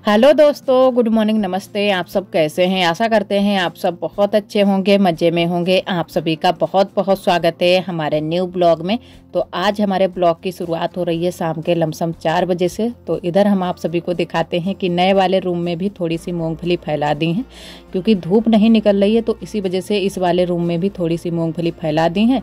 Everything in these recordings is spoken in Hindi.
हेलो दोस्तों, गुड मॉर्निंग, नमस्ते। आप सब कैसे हैं? आशा करते हैं आप सब बहुत अच्छे होंगे, मज़े में होंगे। आप सभी का बहुत बहुत स्वागत है हमारे न्यू ब्लॉग में। तो आज हमारे ब्लॉग की शुरुआत हो रही है शाम के लमसम 4 बजे से। तो इधर हम आप सभी को दिखाते हैं कि नए वाले रूम में भी थोड़ी सी मूंगफली फैला दी हैं, क्योंकि धूप नहीं निकल रही है। तो इसी वजह से इस वाले रूम में भी थोड़ी सी मूंगफली फैला दी हैं।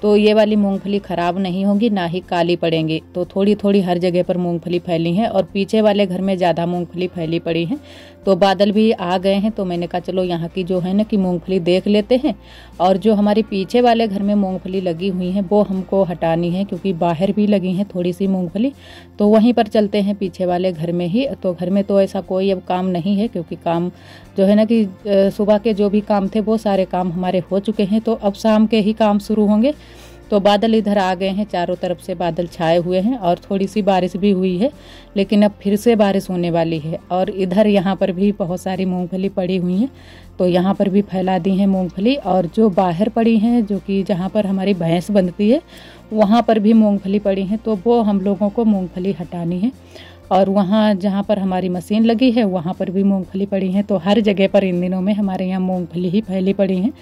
तो ये वाली मूंगफली ख़राब नहीं होगी, ना ही काली पड़ेंगी। तो थोड़ी थोड़ी हर जगह पर मूंगफली फैली है और पीछे वाले घर में ज़्यादा मूंगफली फैली पड़ी है। तो बादल भी आ गए हैं, तो मैंने कहा चलो यहाँ की जो है ना कि मूंगफली देख लेते हैं। और जो हमारी पीछे वाले घर में मूंगफली लगी हुई है वो हमको हटानी है, क्योंकि बाहर भी लगी हैं थोड़ी सी मूंगफली। तो वहीं पर चलते हैं पीछे वाले घर में ही। तो घर में तो ऐसा कोई अब काम नहीं है, क्योंकि काम जो है ना कि सुबह के जो भी काम थे वो सारे काम हमारे हो चुके हैं। तो अब शाम के ही काम शुरू होंगे। तो बादल इधर आ गए हैं, चारों तरफ से बादल छाए हुए हैं और थोड़ी सी बारिश भी हुई है, लेकिन अब फिर से बारिश होने वाली है। और इधर यहाँ पर भी बहुत सारी मूंगफली पड़ी हुई हैं, तो यहाँ पर भी फैला दी है मूंगफली। और जो बाहर पड़ी हैं, जो कि जहाँ पर हमारी भैंस बनती है, वहाँ पर भी मूंगफली पड़ी हैं। तो वो हम लोगों को मूंगफली हटानी है। और वहाँ जहाँ पर हमारी मशीन लगी है वहाँ पर भी मूंगफली पड़ी हैं। तो हर जगह पर इन दिनों में हमारे यहाँ मूंगफली ही फैली पड़ी हैं।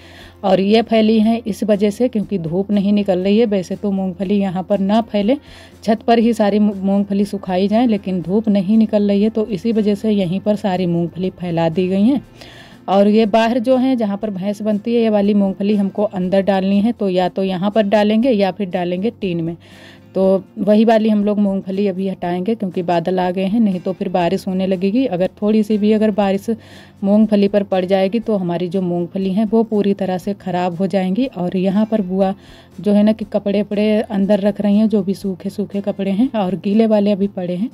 और ये फैली हैं इस वजह से क्योंकि धूप नहीं निकल रही है। वैसे तो मूंगफली यहाँ पर ना फैले, छत पर ही सारी मूंगफली सुखाई जाए, लेकिन धूप नहीं निकल रही है तो इसी वजह से यहीं पर सारी मूंगफली फैला दी गई हैं। और ये बाहर जो है जहाँ पर भैंस बनती है, ये वाली मूंगफली हमको अंदर डालनी है। तो या तो यहाँ पर डालेंगे या फिर डालेंगे टीन में। तो वही वाली हम लोग मूंगफली अभी हटाएंगे, क्योंकि बादल आ गए हैं, नहीं तो फिर बारिश होने लगेगी। अगर थोड़ी सी भी अगर बारिश मूंगफली पर पड़ जाएगी तो हमारी जो मूंगफली हैं वो पूरी तरह से ख़राब हो जाएंगी। और यहाँ पर बुआ जो है ना कि कपड़े अंदर रख रही हैं, जो भी सूखे सूखे कपड़े हैं, और गीले वाले अभी पड़े हैं।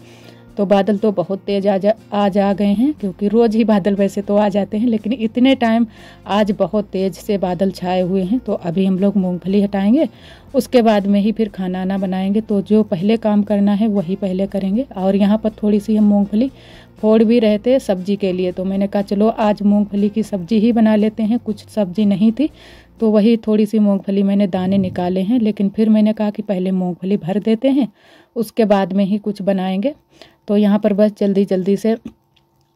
तो बादल तो बहुत तेज़ आज आ गए हैं, क्योंकि रोज़ ही बादल वैसे तो आ जाते हैं, लेकिन इतने टाइम आज बहुत तेज़ से बादल छाए हुए हैं। तो अभी हम लोग मूंगफली हटाएंगे, उसके बाद में ही फिर खाना ना बनाएंगे। तो जो पहले काम करना है वही पहले करेंगे। और यहाँ पर थोड़ी सी हम मूंगफली फोड़ भी रहे थे सब्जी के लिए, तो मैंने कहा चलो आज मूंगफली की सब्जी ही बना लेते हैं। कुछ सब्जी नहीं थी तो वही थोड़ी सी मूंगफली मैंने दाने निकाले हैं, लेकिन फिर मैंने कहा कि पहले मूंगफली भर देते हैं, उसके बाद में ही कुछ बनाएंगे। तो यहाँ पर बस जल्दी जल्दी से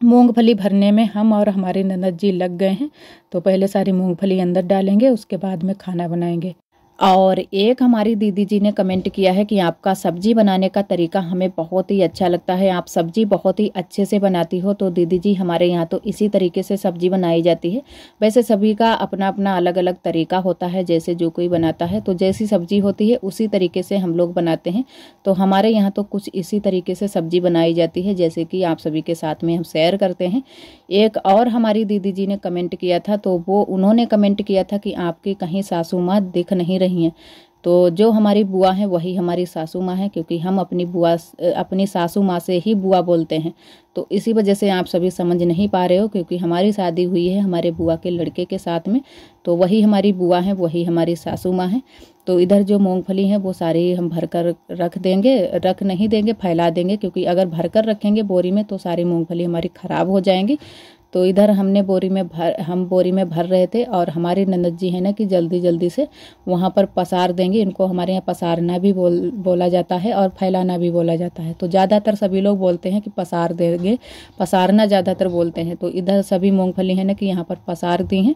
मूंगफली भरने में हम और हमारे ननद जी लग गए हैं। तो पहले सारी मूंगफली अंदर डालेंगे, उसके बाद में खाना बनाएंगे। और एक हमारी दीदी जी ने कमेंट किया है कि आपका सब्जी बनाने का तरीका हमें बहुत ही अच्छा लगता है, आप सब्जी बहुत ही अच्छे से बनाती हो। तो दीदी जी हमारे यहाँ तो इसी तरीके से सब्जी बनाई जाती है। वैसे सभी का अपना अपना अलग अलग तरीका होता है, जैसे जो कोई बनाता है, तो जैसी सब्जी होती है उसी तरीके से हम लोग बनाते हैं। तो हमारे यहाँ तो कुछ इसी तरीके से सब्जी बनाई जाती है, जैसे कि आप सभी के साथ में हम शेयर करते हैं। एक और हमारी दीदी जी ने कमेंट किया था, तो वो उन्होंने कमेंट किया था कि आपकी कहीं सासू माँ दिख नहीं रही हैं। तो जो हमारी बुआ हैं वही हमारी सासू माँ हैं, क्योंकि हम अपनी सासू माँ से ही बुआ बोलते हैं। तो इसी वजह से आप सभी समझ नहीं पा रहे हो, क्योंकि हमारी शादी हुई है हमारे बुआ के लड़के के साथ में, तो वही हमारी बुआ हैं, वही हमारी सासू माँ हैं। तो इधर जो मूंगफली हैं वो सारी हम भर कर रख नहीं देंगे, फैला देंगे, क्योंकि अगर भर कर रखेंगे बोरी में तो सारी मूंगफली हमारी ख़राब हो जाएंगी। तो इधर हम बोरी में भर रहे थे, और हमारे ननद जी है ना कि जल्दी जल्दी से वहाँ पर पसार देंगे। इनको हमारे यहाँ पसारना भी बोला जाता है और फैलाना भी बोला जाता है। तो ज़्यादातर सभी लोग बोलते हैं कि पसार देंगे, पसारना ज़्यादातर बोलते हैं। तो इधर सभी मूंगफली है ना कि यहाँ पर पसार दी हैं।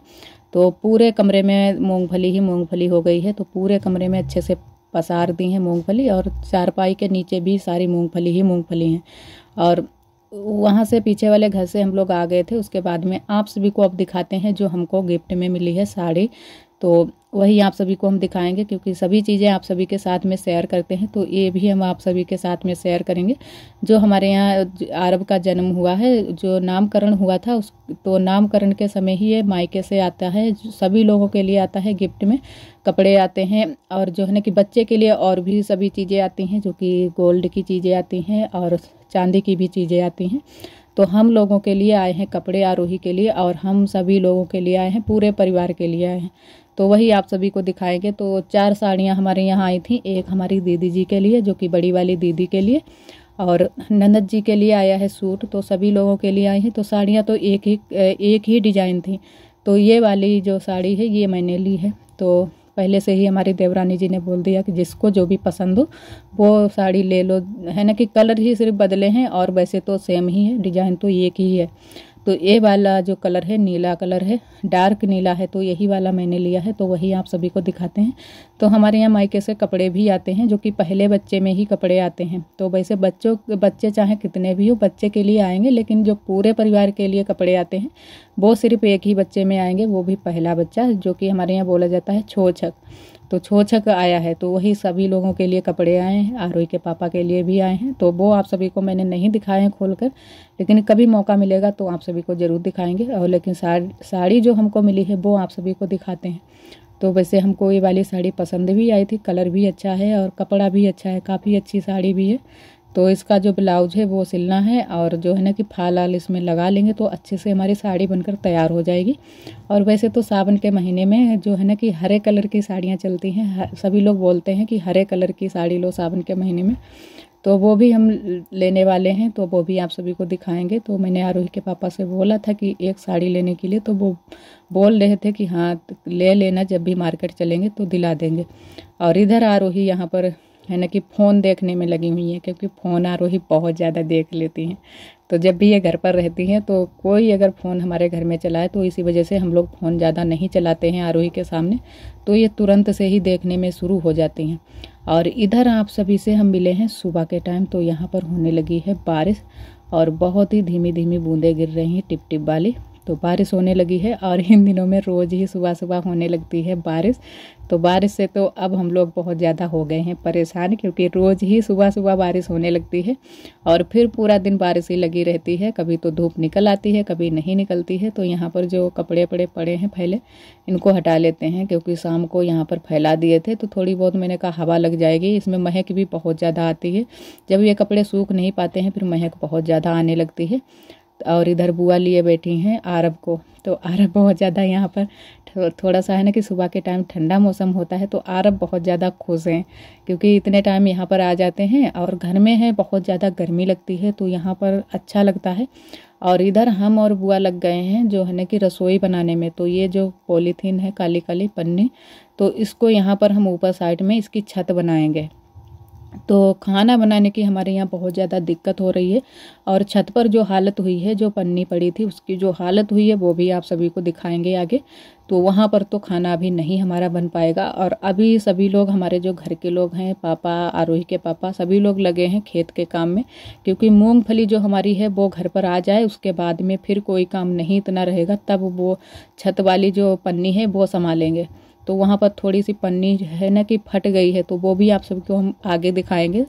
तो पूरे कमरे में मूंगफली ही मूंगफली हो गई है। तो पूरे कमरे में अच्छे से पसार दी हैं मूंगफली, और चारपाई के नीचे भी सारी मूंगफली ही मूंगफली हैं। और वहाँ से पीछे वाले घर से हम लोग आ गए थे। उसके बाद में आप सभी को अब दिखाते हैं जो हमको गिफ्ट में मिली है साड़ी। तो वही आप सभी को हम दिखाएंगे, क्योंकि सभी चीज़ें आप सभी के साथ में शेयर करते हैं, तो ये भी हम आप सभी के साथ में शेयर करेंगे। जो हमारे यहाँ आरब का जन्म हुआ है, जो नामकरण हुआ था, तो नामकरण के समय ही ये मायके से आता है, सभी लोगों के लिए आता है। गिफ्ट में कपड़े आते हैं, और जो है ना कि बच्चे के लिए और भी सभी चीज़ें आती हैं, जो कि गोल्ड की चीज़ें आती हैं और चांदी की भी चीज़ें आती हैं। तो हम लोगों के लिए आए हैं कपड़े आरोही के लिए, और हम सभी लोगों के लिए आए हैं, पूरे परिवार के लिए आए हैं। तो वही आप सभी को दिखाएंगे। तो 4 साड़ियाँ हमारे यहाँ आई थी, एक हमारी दीदी जी के लिए, जो कि बड़ी वाली दीदी के लिए, और ननद जी के लिए आया है सूट। तो सभी लोगों के लिए आई हैं। तो साड़ियाँ तो एक ही डिजाइन थी। तो ये वाली जो साड़ी है ये मैंने ली है। तो पहले से ही हमारी देवरानी जी ने बोल दिया कि जिसको जो भी पसंद हो वो साड़ी ले लो, है ना, कि कलर ही सिर्फ बदले हैं और वैसे तो सेम ही है, डिज़ाइन तो एक ही है। तो ये वाला जो कलर है नीला कलर है, डार्क नीला है, तो यही वाला मैंने लिया है, तो वही आप सभी को दिखाते हैं। तो हमारे यहाँ मायके से कपड़े भी आते हैं जो कि पहले बच्चे में ही कपड़े आते हैं। तो वैसे बच्चे चाहे कितने भी हो बच्चे के लिए आएंगे, लेकिन जो पूरे परिवार के लिए कपड़े आते हैं वो सिर्फ एक ही बच्चे में आएंगे, वो भी पहला बच्चा, जो कि हमारे यहाँ बोला जाता है छोछक। तो छोछक आया है, तो वही सभी लोगों के लिए कपड़े आए हैं, आरोही के पापा के लिए भी आए हैं। तो वो आप सभी को मैंने नहीं दिखाए हैं खोल कर, लेकिन कभी मौका मिलेगा तो आप सभी को ज़रूर दिखाएंगे। और लेकिन साड़ी जो हमको मिली है वो आप सभी को दिखाते हैं। तो वैसे हमको ये वाली साड़ी पसंद भी आई थी, कलर भी अच्छा है और कपड़ा भी अच्छा है, काफ़ी अच्छी साड़ी भी है। तो इसका जो ब्लाउज है वो सिलना है और जो है ना कि फाल आल इसमें लगा लेंगे तो अच्छे से हमारी साड़ी बनकर तैयार हो जाएगी। और वैसे तो सावन के महीने में जो है ना कि हरे कलर की साड़ियाँ चलती हैं, सभी लोग बोलते हैं कि हरे कलर की साड़ी लो सावन के महीने में, तो वो भी हम लेने वाले हैं, तो वो भी आप सभी को दिखाएंगे। तो मैंने आरोही के पापा से बोला था कि एक साड़ी लेने के लिए, तो वो बोल रहे थे कि हाँ ले लेना, जब भी मार्केट चलेंगे तो दिला देंगे। और इधर आरोही यहाँ पर है ना कि फ़ोन देखने में लगी हुई है, क्योंकि फ़ोन आरोही बहुत ज़्यादा देख लेती हैं। तो जब भी ये घर पर रहती हैं तो कोई अगर फ़ोन हमारे घर में चलाए तो इसी वजह से हम लोग फ़ोन ज़्यादा नहीं चलाते हैं आरोही के सामने, तो ये तुरंत से ही देखने में शुरू हो जाती हैं। और इधर आप सभी से हम मिले हैं सुबह के टाइम, तो यहाँ पर होने लगी है बारिश और बहुत ही धीमी धीमी बूंदें गिर रही हैं टिप टिप वाली। तो बारिश होने लगी है और इन दिनों में रोज़ ही सुबह सुबह होने लगती है बारिश। तो बारिश से तो अब हम लोग बहुत ज़्यादा हो गए हैं परेशान, क्योंकि रोज़ ही सुबह सुबह बारिश होने लगती है और फिर पूरा दिन बारिश ही लगी रहती है। कभी तो धूप निकल आती है, कभी नहीं निकलती है। तो यहाँ पर जो कपड़े पड़े हैं पहले इनको हटा लेते हैं, क्योंकि शाम को यहाँ पर फैला दिए थे, तो थोड़ी बहुत मैंने कहा हवा लग जाएगी, इसमें महक भी बहुत ज़्यादा आती है। जब ये कपड़े सूख नहीं पाते हैं फिर महक बहुत ज़्यादा आने लगती है। और इधर बुआ लिए बैठी हैं आरब को, तो आरब बहुत ज़्यादा यहाँ पर थोड़ा सा है ना कि सुबह के टाइम ठंडा मौसम होता है तो आरब बहुत ज़्यादा खुश हैं, क्योंकि इतने टाइम यहाँ पर आ जाते हैं और घर में है बहुत ज़्यादा गर्मी लगती है, तो यहाँ पर अच्छा लगता है। और इधर हम और बुआ लग गए हैं जो है ना कि रसोई बनाने में। तो ये जो पॉलीथीन है काली काली पन्नी, तो इसको यहाँ पर हम ऊपर साइड में इसकी छत बनाएंगे। तो खाना बनाने की हमारे यहाँ बहुत ज़्यादा दिक्कत हो रही है और छत पर जो हालत हुई है, जो पन्नी पड़ी थी उसकी जो हालत हुई है वो भी आप सभी को दिखाएंगे आगे। तो वहाँ पर तो खाना अभी नहीं हमारा बन पाएगा। और अभी सभी लोग हमारे जो घर के लोग हैं, पापा, आरोही के पापा, सभी लोग लगे हैं खेत के काम में, क्योंकि मूंगफली जो हमारी है वो घर पर आ जाए उसके बाद में फिर कोई काम नहीं इतना रहेगा, तब वो छत वाली जो पन्नी है वो संभालेंगे। तो वहाँ पर थोड़ी सी पन्नी है ना कि फट गई है, तो वो भी आप सबको हम आगे दिखाएंगे।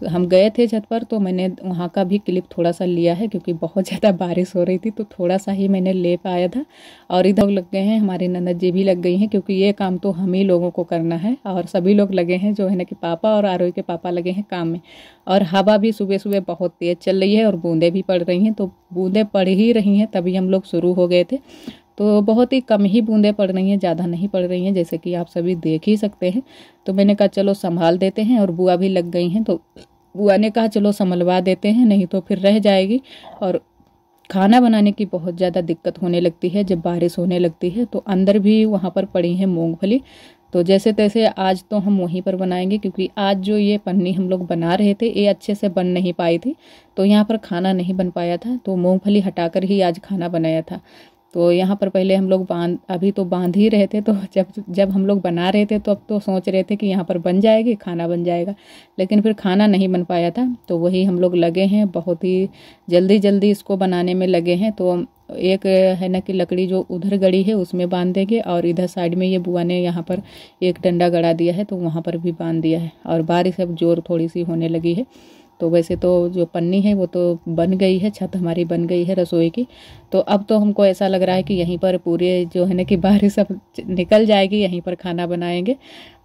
हम गए थे छत पर तो मैंने वहाँ का भी क्लिप थोड़ा सा लिया है, क्योंकि बहुत ज़्यादा बारिश हो रही थी तो थोड़ा सा ही मैंने ले पाया था। और इधर लग गए हैं, हमारी ननद जी भी लग गई हैं, क्योंकि ये काम तो हम ही लोगों को करना है। और सभी लोग लगे हैं जो है ना कि पापा और आरोही के पापा लगे हैं काम में। और हवा भी सुबह सुबह बहुत तेज़ चल रही है और बूंदें भी पड़ रही हैं, तो बूंदें पड़ ही रही हैं तभी हम लोग शुरू हो गए थे। तो बहुत ही कम ही बूंदें पड़ रही हैं, ज़्यादा नहीं पड़ रही हैं, जैसे कि आप सभी देख ही सकते हैं। तो मैंने कहा चलो संभाल देते हैं, और बुआ भी लग गई हैं, तो बुआ ने कहा चलो संभलवा देते हैं, नहीं तो फिर रह जाएगी। और खाना बनाने की बहुत ज़्यादा दिक्कत होने लगती है जब बारिश होने लगती है। तो अंदर भी वहाँ पर पड़ी है मूंगफली, तो जैसे तैसे आज तो हम वहीं पर बनाएंगे, क्योंकि आज जो ये पन्नी हम लोग बना रहे थे ये अच्छे से बन नहीं पाई थी, तो यहाँ पर खाना नहीं बन पाया था, तो मूंगफली हटाकर ही आज खाना बनाया था। तो यहाँ पर पहले हम लोग अभी तो बांध ही रहे थे, तो जब हम लोग बना रहे थे तो अब तो सोच रहे थे कि यहाँ पर बन जाएगी, खाना बन जाएगा, लेकिन फिर खाना नहीं बन पाया था। तो वही हम लोग लगे हैं, बहुत ही जल्दी जल्दी इसको बनाने में लगे हैं। तो एक है ना कि लकड़ी जो उधर गड़ी है उसमें बांध देंगे, और इधर साइड में ये बुआ ने यहाँ पर एक डंडा गड़ा दिया है तो वहाँ पर भी बांध दिया है। और बारिश अब जोर थोड़ी सी होने लगी है। तो वैसे तो जो पन्नी है वो तो बन गई है, छत हमारी बन गई है रसोई की। तो अब तो हमको ऐसा लग रहा है कि यहीं पर पूरे जो है ना कि बारिश अब निकल जाएगी, यहीं पर खाना बनाएंगे।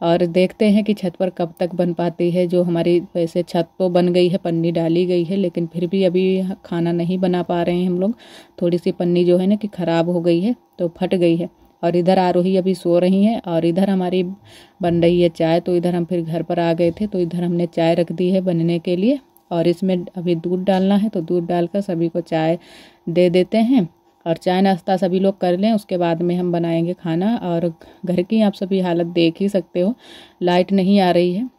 और देखते हैं कि छत पर कब तक बन पाती है जो हमारी। वैसे छत तो बन गई है, पन्नी डाली गई है, लेकिन फिर भी अभी खाना नहीं बना पा रहे हैं हम लोग। थोड़ी सी पन्नी जो है ना कि ख़राब हो गई है, तो फट गई है। और इधर आरोही अभी सो रही हैं, और इधर हमारी बन रही है चाय। तो इधर हम फिर घर पर आ गए थे, तो इधर हमने चाय रख दी है बनने के लिए, और इसमें अभी दूध डालना है, तो दूध डालकर सभी को चाय दे देते हैं। और चाय नाश्ता सभी लोग कर लें, उसके बाद में हम बनाएंगे खाना। और घर की आप सभी हालत देख ही सकते हो, लाइट नहीं आ रही है।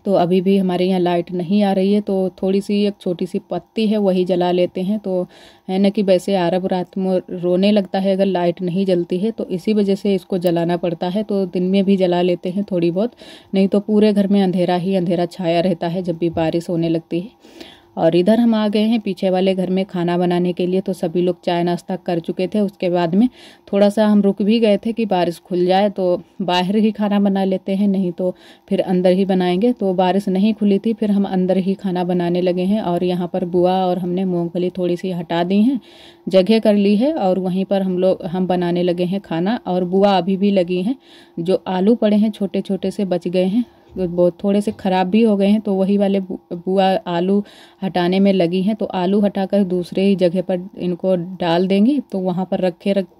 तो अभी भी हमारे यहाँ लाइट नहीं आ रही है, तो थोड़ी सी एक छोटी सी पत्ती है वही जला लेते हैं। तो है ना कि वैसे अरब रात में रोने लगता है अगर लाइट नहीं जलती है, तो इसी वजह से इसको जलाना पड़ता है। तो दिन में भी जला लेते हैं थोड़ी बहुत, नहीं तो पूरे घर में अंधेरा ही अंधेरा छाया रहता है जब भी बारिश होने लगती है। और इधर हम आ गए हैं पीछे वाले घर में खाना बनाने के लिए। तो सभी लोग चाय नाश्ता कर चुके थे। उसके बाद में थोड़ा सा हम रुक भी गए थे कि बारिश खुल जाए तो बाहर ही खाना बना लेते हैं, नहीं तो फिर अंदर ही बनाएंगे। तो बारिश नहीं खुली थी, फिर हम अंदर ही खाना बनाने लगे हैं। और यहाँ पर बुआ और हमने मूंगफली थोड़ी सी हटा दी हैं, जगह कर ली है, और वहीं पर हम बनाने लगे हैं खाना। और बुआ अभी भी लगी हैं, जो आलू पड़े हैं छोटे छोटे से बच गए हैं, बहुत थोड़े से ख़राब भी हो गए हैं, तो वही वाले बुआ आलू हटाने में लगी हैं। तो आलू हटाकर दूसरे ही जगह पर इनको डाल देंगी, तो वहाँ पर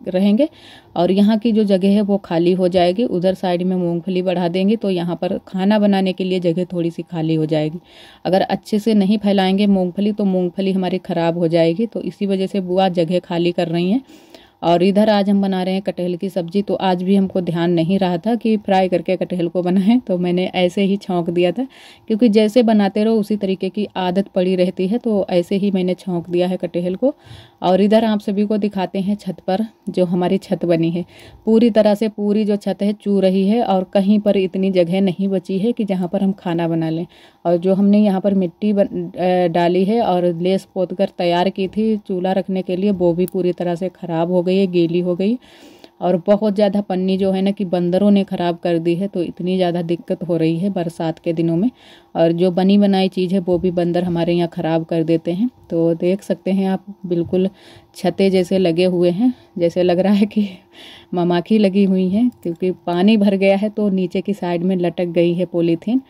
रहेंगे। और यहाँ की जो जगह है वो खाली हो जाएगी, उधर साइड में मूंगफली बढ़ा देंगे, तो यहाँ पर खाना बनाने के लिए जगह थोड़ी सी खाली हो जाएगी। अगर अच्छे से नहीं फैलाएंगे मूंगफली तो मूंगफली हमारी ख़राब हो जाएगी, तो इसी वजह से बुआ जगह खाली कर रही हैं। और इधर आज हम बना रहे हैं कटहल की सब्जी। तो आज भी हमको ध्यान नहीं रहा था कि फ्राई करके कटहल को बनाएं, तो मैंने ऐसे ही छौंक दिया था, क्योंकि जैसे बनाते रहो उसी तरीके की आदत पड़ी रहती है। तो ऐसे ही मैंने छौंक दिया है कटहल को। और इधर आप सभी को दिखाते हैं छत पर जो हमारी छत बनी है। पूरी तरह से पूरी जो छत है चू रही है, और कहीं पर इतनी जगह नहीं बची है कि जहाँ पर हम खाना बना लें। और जो हमने यहाँ पर मिट्टी डाली है और लेस पोत कर तैयार की थी चूल्हा रखने के लिए, वो भी पूरी तरह से ख़राब हो गई है, गीली हो गई। और बहुत ज़्यादा पन्नी जो है ना कि बंदरों ने ख़राब कर दी है, तो इतनी ज़्यादा दिक्कत हो रही है बरसात के दिनों में। और जो बनी बनाई चीज़ है वो भी बंदर हमारे यहाँ ख़राब कर देते हैं। तो देख सकते हैं आप, बिल्कुल छतें जैसे लगे हुए हैं, जैसे लग रहा है कि ममाखी लगी हुई हैं, क्योंकि पानी भर गया है तो नीचे की साइड में लटक गई है पॉलीथीन।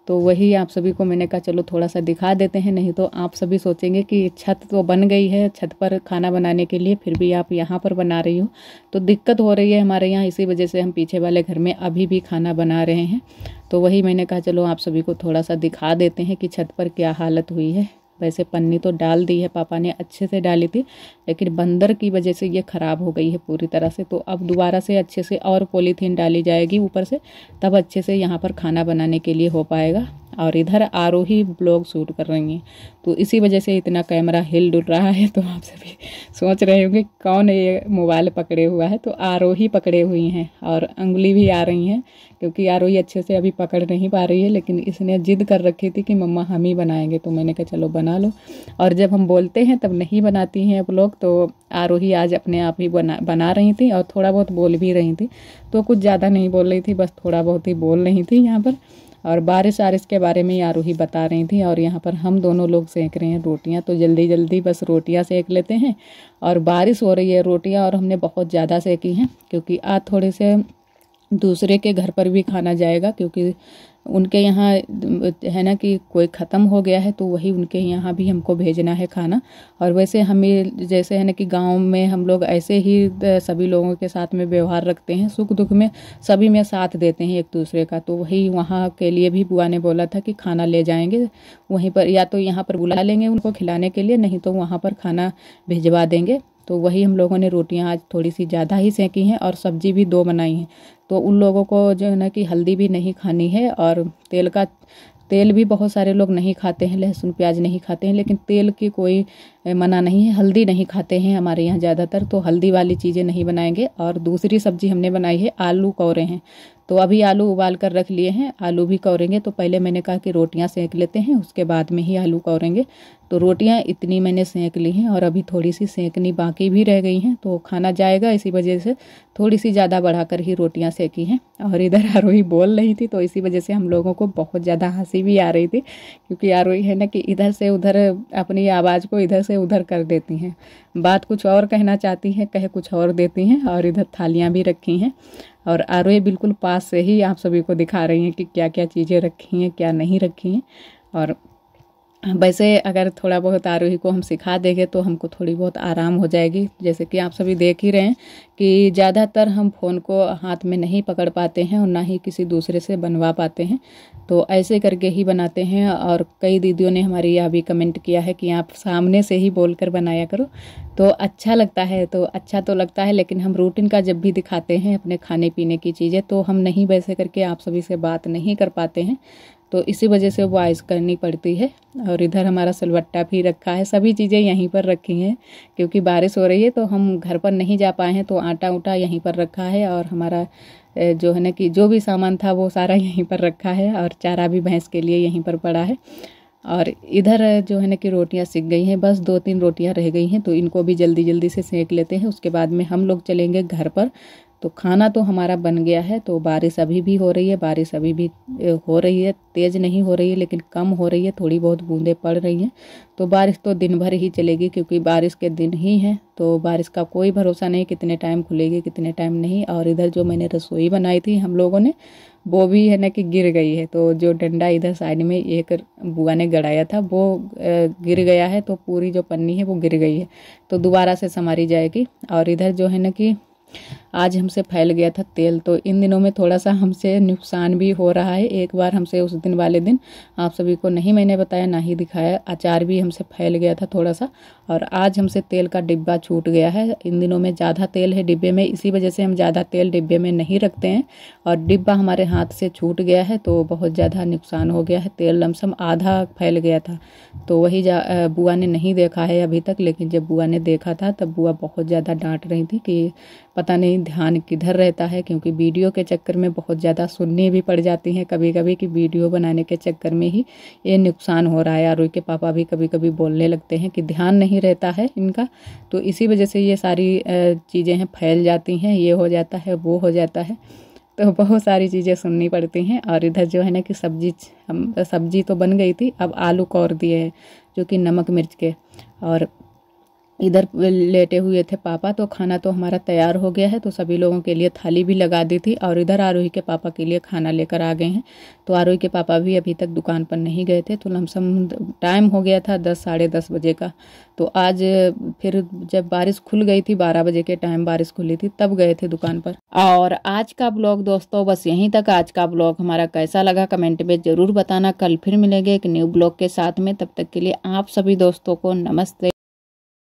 तो वही आप सभी को मैंने कहा चलो थोड़ा सा दिखा देते हैं, नहीं तो आप सभी सोचेंगे कि छत तो बन गई है छत पर खाना बनाने के लिए, फिर भी आप यहाँ पर बना रही हो। तो दिक्कत हो रही है हमारे यहाँ, इसी वजह से हम पीछे वाले घर में अभी भी खाना बना रहे हैं। तो वही मैंने कहा चलो आप सभी को थोड़ा सा दिखा देते हैं कि छत पर क्या हालत हुई है। वैसे पन्नी तो डाल दी है, पापा ने अच्छे से डाली थी, लेकिन बंदर की वजह से ये ख़राब हो गई है पूरी तरह से। तो अब दोबारा से अच्छे से और पॉलीथीन डाली जाएगी ऊपर से, तब अच्छे से यहाँ पर खाना बनाने के लिए हो पाएगा। और इधर आरोही ब्लॉग शूट कर रही हैं, तो इसी वजह से इतना कैमरा हिल डुल रहा है। तो आप सभी सोच रहे होंगे कौन ये मोबाइल पकड़े हुआ है, तो आरोही पकड़े हुई हैं और उंगली भी आ रही हैं, क्योंकि आरोही अच्छे से अभी पकड़ नहीं पा रही है। लेकिन इसने जिद कर रखी थी कि मम्मा हम ही बनाएंगे, तो मैंने कहा चलो बना लो। और जब हम बोलते हैं तब नहीं बनाती हैं ब्लॉग, तो आरोही आज अपने आप ही बना रही थी और थोड़ा बहुत बोल भी रही थी। तो कुछ ज़्यादा नहीं बोल रही थी, बस थोड़ा बहुत ही बोल रही थी यहाँ पर। और बारिश के बारे में आरोही बता रही थी। और यहाँ पर हम दोनों लोग सेक रहे हैं रोटियाँ, तो जल्दी जल्दी बस रोटियाँ सेक लेते हैं। और बारिश हो रही है, रोटियाँ और हमने बहुत ज़्यादा सेकी हैं, क्योंकि आज थोड़े से दूसरे के घर पर भी खाना जाएगा, क्योंकि उनके यहाँ है ना कि कोई ख़त्म हो गया है, तो वही उनके यहाँ भी हमको भेजना है खाना। और वैसे हमें जैसे है ना कि गांव में हम लोग ऐसे ही सभी लोगों के साथ में व्यवहार रखते हैं, सुख दुख में सभी में साथ देते हैं एक दूसरे का। तो वही वहाँ के लिए भी बुआ ने बोला था कि खाना ले जाएंगे वहीं पर, या तो यहाँ पर बुला लेंगे उनको खिलाने के लिए, नहीं तो वहाँ पर खाना भिजवा देंगे। तो वही हम लोगों ने रोटियां आज थोड़ी सी ज़्यादा ही सेकी हैं, और सब्जी भी 2 बनाई हैं। तो उन लोगों को जो है ना कि हल्दी भी नहीं खानी है, और तेल भी बहुत सारे लोग नहीं खाते हैं, लहसुन प्याज नहीं खाते हैं, लेकिन तेल की कोई मना नहीं है। हल्दी नहीं खाते हैं हमारे यहाँ ज़्यादातर, तो हल्दी वाली चीज़ें नहीं बनाएंगे। और दूसरी सब्जी हमने बनाई है आलू कौरे हैं, तो अभी आलू उबाल कर रख लिए हैं, आलू भी कौरेंगे। तो पहले मैंने कहा कि रोटियां सेक लेते हैं, उसके बाद में ही आलू कौरेंगे। तो रोटियां इतनी मैंने सेक ली हैं, और अभी थोड़ी सी सेकनी बाकी भी रह गई हैं, तो खाना जाएगा, इसी वजह से थोड़ी सी ज़्यादा बढ़ाकर ही रोटियां सेकी हैं। और इधर आरोही बोल रही थी, तो इसी वजह से हम लोगों को बहुत ज़्यादा हंसी भी आ रही थी, क्योंकि आरोही है ना कि इधर से उधर अपनी आवाज़ को इधर से उधर कर देती हैं, बात कुछ और कहना चाहती हैं, कह कुछ और देती हैं। और इधर थालियाँ भी रखी हैं, और आरोही बिल्कुल पास से ही आप सभी को दिखा रही हैं कि क्या क्या चीज़ें रखी हैं क्या नहीं रखी हैं। और वैसे अगर थोड़ा बहुत आरोही को हम सिखा देंगे तो हमको थोड़ी बहुत आराम हो जाएगी। जैसे कि आप सभी देख ही रहे हैं कि ज़्यादातर हम फ़ोन को हाथ में नहीं पकड़ पाते हैं और ना ही किसी दूसरे से बनवा पाते हैं, तो ऐसे करके ही बनाते हैं। और कई दीदियों ने हमारी यह भी कमेंट किया है कि आप सामने से ही बोलकर बनाया करो, तो अच्छा लगता है। तो अच्छा तो लगता है, लेकिन हम रूटीन का जब भी दिखाते हैं अपने खाने पीने की चीज़ें, तो हम नहीं वैसे करके आप सभी से बात नहीं कर पाते हैं, तो इसी वजह से वॉइस करनी पड़ती है। और इधर हमारा सिलवट्टा भी रखा है, सभी चीज़ें यहीं पर रखी हैं क्योंकि बारिश हो रही है तो हम घर पर नहीं जा पाए हैं, तो आटा उटा यहीं पर रखा है। और हमारा जो है ना कि जो भी सामान था वो सारा यहीं पर रखा है, और चारा भी भैंस के लिए यहीं पर पड़ा है। और इधर जो है ना कि रोटियां सिक गई हैं, बस 2-3 रोटियां रह गई हैं, तो इनको भी जल्दी जल्दी से सेक लेते हैं। उसके बाद में हम लोग चलेंगे घर पर। तो खाना तो हमारा बन गया है। तो बारिश अभी भी हो रही है, बारिश अभी भी हो रही है, तेज़ नहीं हो रही है लेकिन कम हो रही है, थोड़ी बहुत बूंदें पड़ रही हैं। तो बारिश तो दिन भर ही चलेगी क्योंकि बारिश के दिन ही हैं, तो बारिश का कोई भरोसा नहीं कितने टाइम खुलेगी कितने टाइम नहीं। और इधर जो मैंने रसोई बनाई थी हम लोगों ने, वो भी है ना कि गिर गई है। तो जो डंडा इधर साइड में एक बुआ ने गड़ाया था वो गिर गया है, तो पूरी जो पन्नी है वो गिर गई है, तो दोबारा से संवारी जाएगी। और इधर जो है ना कि आज हमसे फैल गया था तेल, तो इन दिनों में थोड़ा सा हमसे नुकसान भी हो रहा है। एक बार हमसे उस दिन वाले दिन आप सभी को नहीं मैंने बताया ना ही दिखाया, अचार भी हमसे फैल गया था थोड़ा सा। और आज हमसे तेल का डिब्बा छूट गया है। इन दिनों में ज़्यादा तेल है डिब्बे में, इसी वजह से हम ज़्यादा तेल डिब्बे में नहीं रखते हैं। और डिब्बा हमारे हाथ से छूट गया है तो बहुत ज़्यादा नुकसान हो गया है। तेल लमसम आधा फैल गया था, तो वही बुआ ने नहीं देखा है अभी तक, लेकिन जब बुआ ने देखा था तब बुआ बहुत ज़्यादा डांट रही थी कि पता नहीं ध्यान किधर रहता है, क्योंकि वीडियो के चक्कर में बहुत ज़्यादा सुननी भी पड़ जाती हैं कभी कभी कि वीडियो बनाने के चक्कर में ही ये नुकसान हो रहा है। आरोही के पापा भी कभी कभी बोलने लगते हैं कि ध्यान नहीं रहता है इनका, तो इसी वजह से ये सारी चीज़ें हैं फैल जाती हैं, ये हो जाता है वो हो जाता है, तो बहुत सारी चीज़ें सुननी पड़ती हैं। और इधर जो है ना कि सब्जी तो बन गई थी, अब आलू कौर दिए हैं जो कि नमक मिर्च के। और इधर लेटे हुए थे पापा, तो खाना तो हमारा तैयार हो गया है, तो सभी लोगों के लिए थाली भी लगा दी थी। और इधर आरोही के पापा के लिए खाना लेकर आ गए हैं। तो आरोही के पापा भी अभी तक दुकान पर नहीं गए थे, तो लमसम टाइम हो गया था 10 साढ़े 10 बजे का। तो आज फिर जब बारिश खुल गई थी 12 बजे के टाइम बारिश खुली थी तब गए थे दुकान पर। और आज का ब्लॉग दोस्तों बस यहीं तक। आज का ब्लॉग हमारा कैसा लगा कमेंट में ज़रूर बताना। कल फिर मिलेंगे एक न्यू ब्लॉग के साथ में, तब तक के लिए आप सभी दोस्तों को नमस्ते।